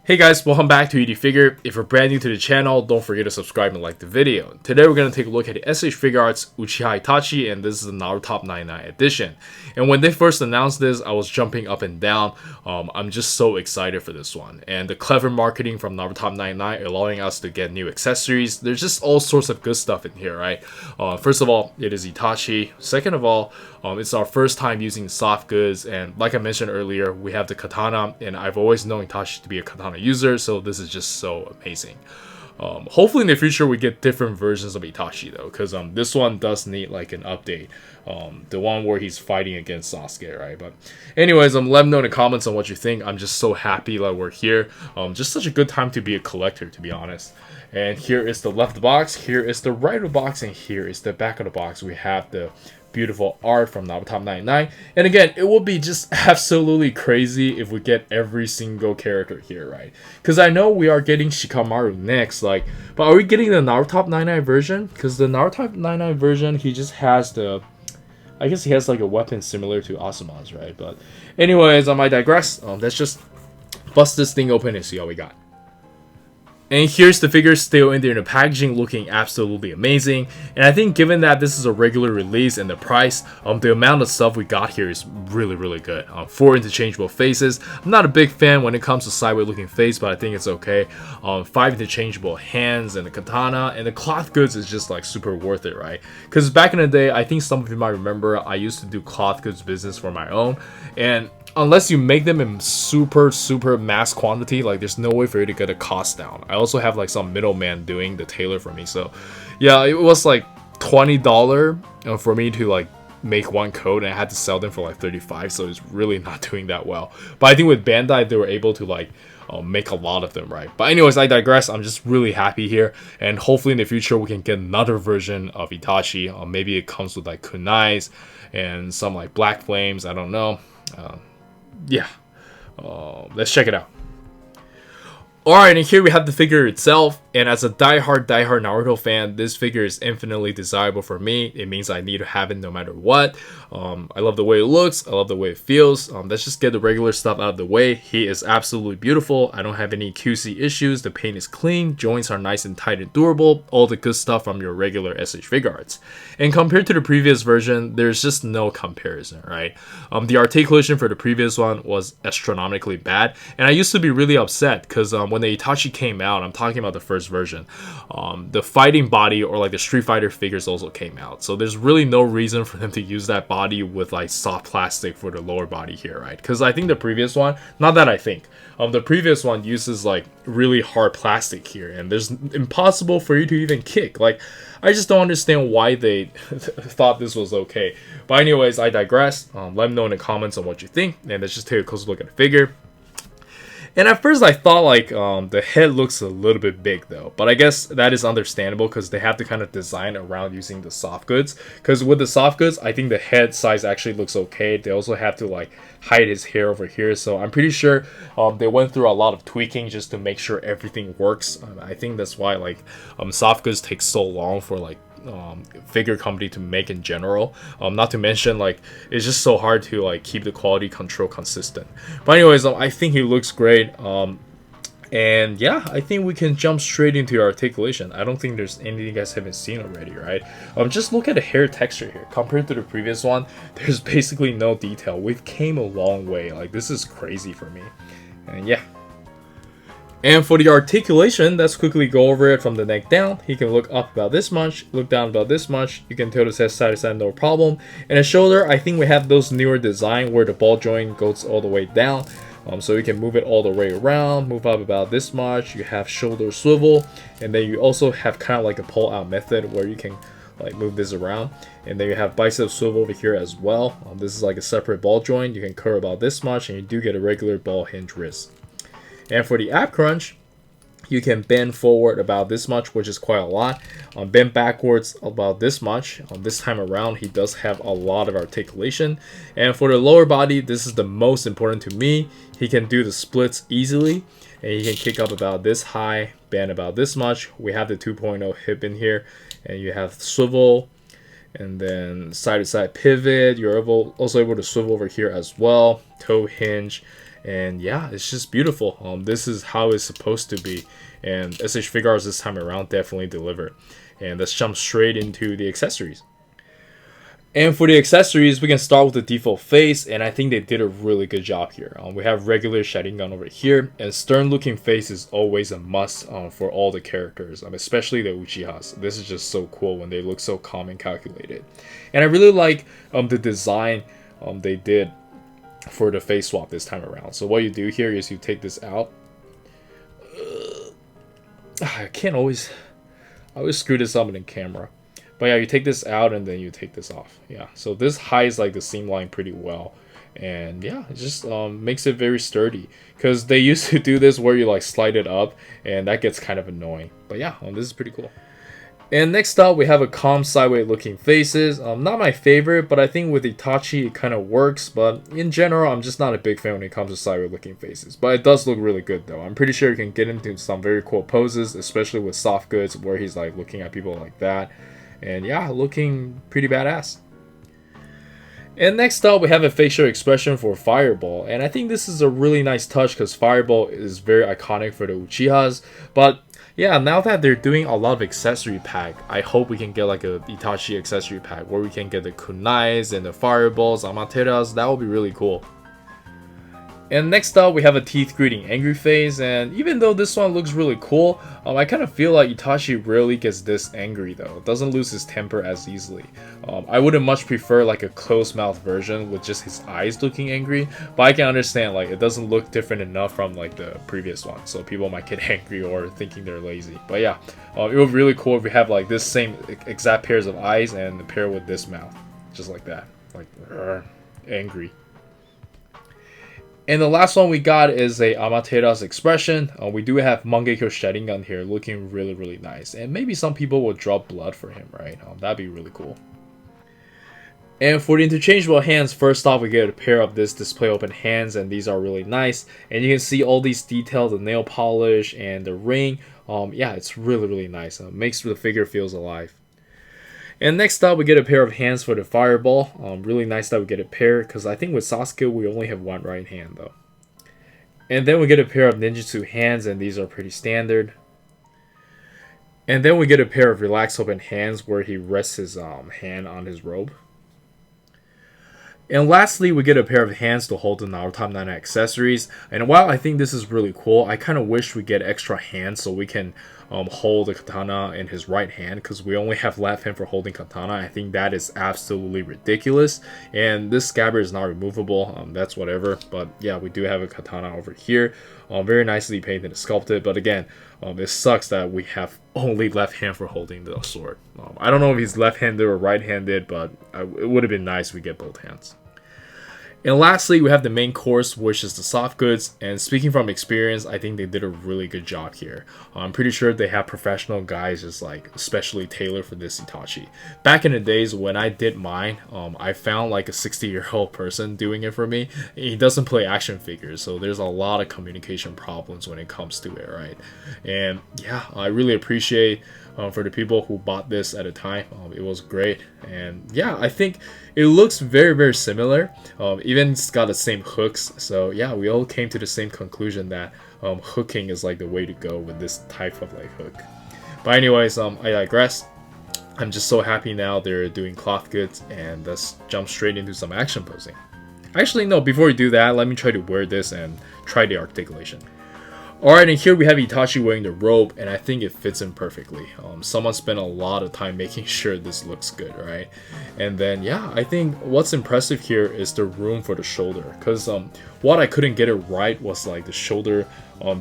Hey guys, welcome back to Figure. If you're brand new to the channel, don't forget to subscribe and like the video. Today we're going to take a look at the S.H.Figuarts Uchiha Itachi, and this is the Narutop99 edition. And when they first announced this, I was jumping up and down. I'm just so excited for this one. And the clever marketing from Narutop99 allowing us to get new accessories. There's just all sorts of good stuff in here, right? First of all, it is Itachi. Second of all, it's our first time using soft goods, and like I mentioned earlier, we have the katana, and I've always known Itachi to be a katana user, so this is just so amazing. Hopefully in the future we get different versions of Itachi though, because this one does need like an update. The one where he's fighting against Sasuke, right? But anyways, let me know in the comments on what you think. I'm just so happy that we're here. Just such a good time to be a collector, to be honest. And here is the left box, here is the right of the box, and here is the back of the box. We have the beautiful art from Narutop99, and again, it would be just absolutely crazy if we get every single character here, right? Because I know we are getting Shikamaru next, but are we getting the Narutop99 version? Because the Narutop99 version, he just has I guess he has like a weapon similar to Asuma's, right? But anyways, I digress. Let's just bust this thing open and see what we got. And here's the figure still in there in the packaging, looking absolutely amazing. And I think given that this is a regular release and the price, the amount of stuff we got here is really good. 4 interchangeable faces. I'm not a big fan when it comes to sideways looking face, but I think it's okay. 5 interchangeable hands and the katana, and the cloth goods is just like super worth it, right? Because back in the day, I think some of you might remember, I used to do cloth goods business for my own, and unless you make them in super mass quantity, like there's no way for you to get a cost down. I also have like some middleman doing the tailor for me, so yeah, it was like $20 for me to like make one coat, and I had to sell them for like 35, so it's really not doing that well. But I think with Bandai, they were able to like make a lot of them, right? But anyways, I digress. I'm just really happy here, and hopefully in the future we can get another version of Itachi. Maybe it comes with like kunais and some like black flames, I don't know. Yeah, let's check it out. Alright, and here we have the figure itself, and as a die-hard Naruto fan, this figure is infinitely desirable for me. It means I need to have it no matter what. I love the way it looks, I love the way it feels. Let's just get the regular stuff out of the way. He is absolutely beautiful. I don't have any QC issues. The paint is clean, joints are nice and tight and durable, all the good stuff from your regular S.H.Figuarts. And compared to the previous version, there's just no comparison, right? The articulation for the previous one was astronomically bad, and I used to be really upset because when the Itachi came out, I'm talking about the first version, the fighting body or like the Street Fighter figures also came out. So there's really no reason for them to use that body with like soft plastic for the lower body here, right? Because I think the previous one, not that I think, the previous one uses like really hard plastic here, and there's impossible for you to even kick. Like, I just don't understand why they thought this was okay. But anyways, I digress. Let me know in the comments on what you think, and let's just take a closer look at the figure. And at first I thought like the head looks a little bit big though, but I guess that is understandable because they have to kind of design around using the soft goods. Because with the soft goods, I think the head size actually looks okay. They also have to like hide his hair over here, so I'm pretty sure they went through a lot of tweaking just to make sure everything works. I think that's why like soft goods take so long for like figure company to make in general. Not to mention like it's just so hard to like keep the quality control consistent. But anyways, I think he looks great. And yeah, I think we can jump straight into articulation. I don't think there's anything you guys haven't seen already, right? Just look at the hair texture here. Compared to the previous one, there's basically no detail. We've came a long way. Like, this is crazy for me. And yeah. And for the articulation, let's quickly go over it from the neck down. He can look up about this much, look down about this much. You can tilt his head side to side, no problem. And the shoulder, I think we have those newer design where the ball joint goes all the way down. So you can move it all the way around, move up about this much. You have shoulder swivel, and then you also have kind of like a pull out method where you can like move this around. And then you have bicep swivel over here as well. This is like a separate ball joint. You can curve about this much, and you do get a regular ball hinge wrist. And for the ab crunch, you can bend forward about this much, which is quite a lot. Bend backwards about this much. This time around, he does have a lot of articulation. And for the lower body, this is the most important to me. He can do the splits easily, and he can kick up about this high, bend about this much. We have the 2.0 hip in here, and you have swivel, and then side to side pivot. You're also able to swivel over here as well, toe hinge. And yeah, it's just beautiful. This is how it's supposed to be, and S.H.Figuarts this time around definitely delivered. And let's jump straight into the accessories. And for the accessories, we can start with the default face, and I think they did a really good job here. We have regular Sharingan over here, and stern looking face is always a must for all the characters, especially the Uchihas. This is just so cool when they look so calm and calculated. And I really like the design they did for the face swap this time around. So what you do here is you take this out. I always screw this up in the camera. But yeah, you take this out and then you take this off. Yeah, so this hides like the seam line pretty well. And yeah, it just makes it very sturdy. Because they used to do this where you like slide it up, and that gets kind of annoying. But yeah, this is pretty cool. And next up, we have a calm sideways looking faces. Not my favorite, but I think with Itachi it kind of works. But in general, I'm just not a big fan when it comes to sideways looking faces. But it does look really good though. I'm pretty sure you can get into some very cool poses, especially with soft goods where he's like looking at people like that. And yeah, looking pretty badass. And next up, we have a facial expression for Fireball. And I think this is a really nice touch because Fireball is very iconic for the Uchihas. But yeah, now that they're doing a lot of accessory pack, I hope we can get like a Itachi accessory pack where we can get the kunais and the fireballs, amateras. That would be really cool. And next up, we have a teeth gritting angry face, and even though this one looks really cool, I kind of feel like Itachi rarely gets this angry though. Doesn't lose his temper as easily. I would have much prefer like a closed mouth version with just his eyes looking angry, but I can understand like it doesn't look different enough from like the previous one, so people might get angry or thinking they're lazy. But yeah, it would be really cool if we have like this same exact pairs of eyes and the pair with this mouth, just like that, like angry. And the last one we got is a Amatera's expression. We do have Mangekyo Sharingan here looking really, really nice. And maybe some people will drop blood for him, right? That'd be really cool. And for the interchangeable hands, first off we get a pair of this display open hands, and these are really nice. And you can see all these details, the nail polish and the ring. Yeah, it's really, really nice. Makes the figure feels alive. And next up, we get a pair of hands for the Fireball. Really nice that we get a pair, because I think with Sasuke, we only have one right hand, though. And then we get a pair of ninjutsu hands, and these are pretty standard. And then we get a pair of relaxed open hands, where he rests his hand on his robe. And lastly, we get a pair of hands to hold the Narutop99 accessories. And while I think this is really cool, I kind of wish we get extra hands so we can hold the katana in his right hand, because we only have left hand for holding katana. I think that is absolutely ridiculous. And this scabbard is not removable. That's whatever. But yeah, we do have a katana over here. Very nicely painted and sculpted. But again, it sucks that we have only left hand for holding the sword. I don't know if he's left-handed or right-handed, but it would have been nice if we get both hands. And lastly, we have the main course, which is the soft goods. And speaking from experience, I think they did a really good job here. I'm pretty sure they have professional guys just like especially tailored for this Itachi. Back in the days when I did mine, I found like a 60-year-old person doing it for me. He doesn't play action figures, so there's a lot of communication problems when it comes to it, right? And yeah, I really appreciate for the people who bought this at a time. It was great. And yeah, I think it looks very, very similar. Even it's got the same hooks. So yeah, we all came to the same conclusion that hooking is like the way to go with this type of like hook. But anyways, I digress. I'm just so happy now they're doing cloth goods, and let's jump straight into some action posing. Actually, no, before we do that, let me try to wear this and try the articulation. Alright, and here we have Itachi wearing the robe, and I think it fits him perfectly. Someone spent a lot of time making sure this looks good, right? And then, yeah, I think what's impressive here is the room for the shoulder. Because what I couldn't get it right was like the shoulder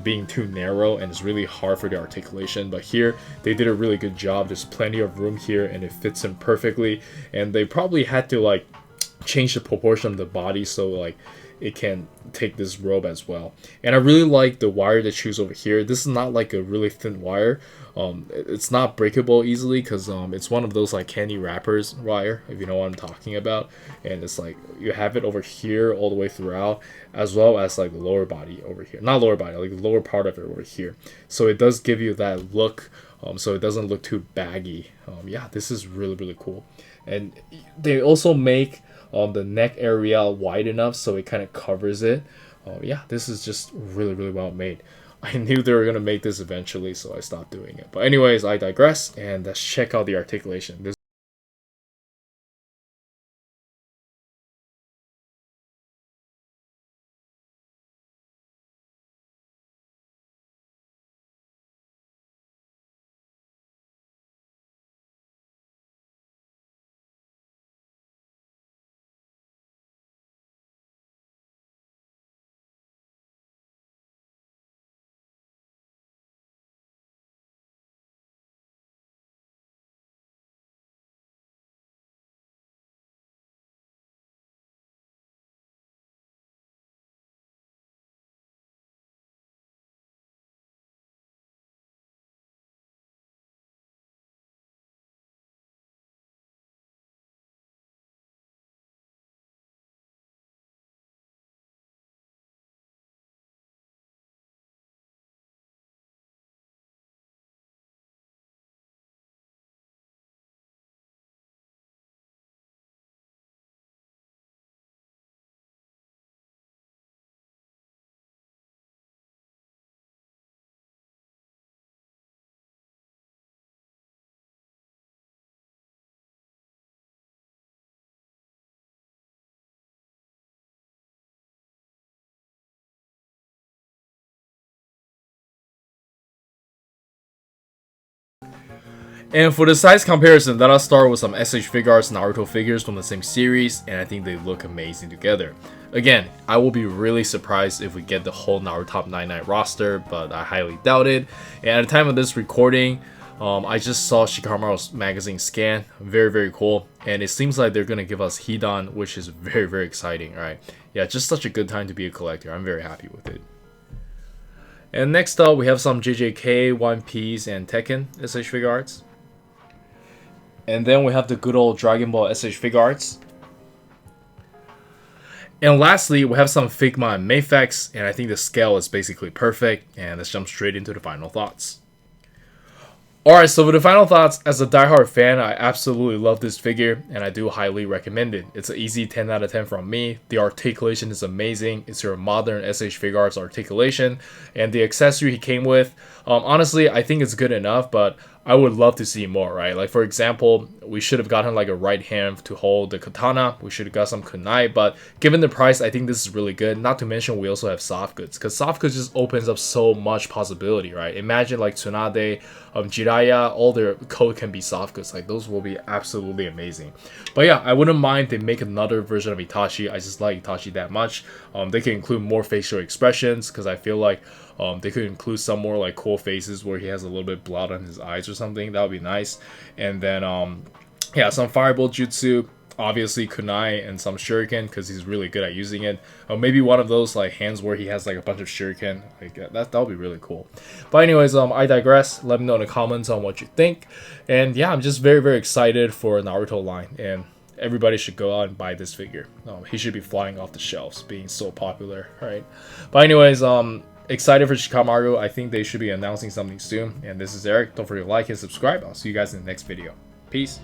being too narrow, and it's really hard for the articulation. But here, they did a really good job. There's plenty of room here, and it fits him perfectly. And they probably had to like change the proportion of the body so like it can take this robe as well. And I really like the wire they choose over here. This is not like a really thin wire. It's not breakable easily because it's one of those like candy wrappers wire, if you know what I'm talking about. And it's like you have it over here all the way throughout, as well as like the lower body over here. Not lower body, like the lower part of it over here. So it does give you that look, so it doesn't look too baggy. Yeah, this is really, really cool. And they also make the neck area wide enough so it kind of covers it. Yeah, this is just really well made. I knew they were gonna make this eventually, so I stopped doing it. But anyways, I digress, and let's check out the articulation. And for the size comparison, let us start with some S.H.Figuarts Naruto figures from the same series, and I think they look amazing together. Again, I will be really surprised if we get the whole Narutop99 roster, but I highly doubt it. And at the time of this recording, I just saw Shikamaru's magazine scan, very cool, and it seems like they're gonna give us Hidan, which is very exciting, right? Yeah, just such a good time to be a collector. I'm very happy with it. And next up, we have some JJK, One Piece, and Tekken S.H.Figuarts. And then we have the good old Dragon Ball S.H.Figuarts. And lastly, we have some Figma and Mafex, and I think the scale is basically perfect. And let's jump straight into the final thoughts. Alright, so for the final thoughts, as a diehard fan, I absolutely love this figure, and I do highly recommend it. It's an easy 10 out of 10 from me. The articulation is amazing. It's your modern S.H.Figuarts articulation, and the accessory he came with, honestly, I think it's good enough, but I would love to see more, right? Like, for example, we should have gotten like a right hand to hold the katana. We should have got some kunai, but given the price, I think this is really good. Not to mention, we also have soft goods, because soft goods just opens up so much possibility, right? Imagine like Tsunade, Jiraiya, all their code can be soft goods. Like, those will be absolutely amazing. But yeah, I wouldn't mind they make another version of Itachi. I just like Itachi that much. They can include more facial expressions, because I feel like they could include some more like cool faces where he has a little bit blood on his eyes or something. That would be nice. And then yeah, some fireball jutsu, obviously kunai, and some shuriken, because he's really good at using it. Maybe one of those like hands where he has like a bunch of shuriken, like that would be really cool. But anyways, I digress. Let me know in the comments on what you think. And yeah, I'm just very excited for Naruto line, and everybody should go out and buy this figure. He should be flying off the shelves, being so popular, right? But anyways, excited for Shikamaru. I think they should be announcing something soon. And this is Eric. Don't forget to like and subscribe. I'll see you guys in the next video. Peace.